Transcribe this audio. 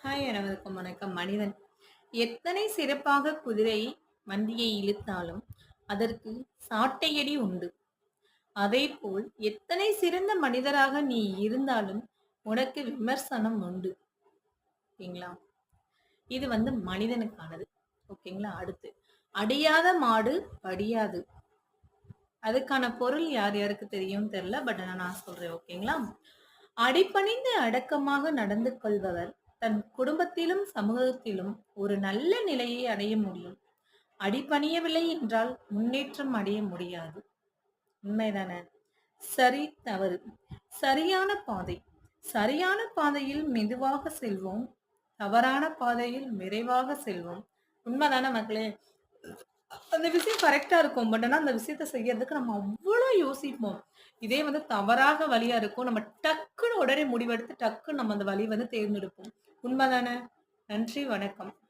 Hi அனைவருக்கும் வணக்கம். மனிதன் எத்தனை சிறப்பாக குதிரை வண்டியை இழுத்தாலும் அதற்கு சாட்டையடி உண்டு. அதேபோல் எத்தனை சிறந்த மனிதராக நீ இருந்தாலும் உனக்கு விமர்சனம் உண்டு. ஓகேங்களா? இது மனிதனுக்கானது. ஓகேங்களா? அடுத்து அடியாத மாடு படியாது. அதுக்கான பொருள் யார் யாருக்கு தெரியும் தெரியல. பட் நான் சொல்றேன். ஓகேங்களா? அடிபணிந்து அடக்கமாக நடந்து கொள்பவர் தன் குடும்பத்திலும் சமூகத்திலும் ஒரு நல்ல நிலையை அடைய முடியும். அடிபணியவில்லை என்றால் முன்னேற்றம் அடைய முடியாது. உண்மைதானே? சரி, தவறு. சரியான பாதை. சரியான பாதையில் மெதுவாக செல்வோம். தவறான பாதையில் விரைவாக செல்வோம். உண்மைதானே மக்களே? அந்த விஷயம் கரெக்ட்டா இருக்கும். பட் ஆனா அந்த விஷயத்த செய்யறதுக்கு நம்ம அவ்ளோ யோசிப்போம். இதே தவறாக வழியா இருக்கும். நம்ம டக்குனு உடனே முடிவெடுத்து டக்குனு நம்ம அந்த வழி தேர்ந்தெடுப்போம். உண்மைதானே? நன்றி, வணக்கம்.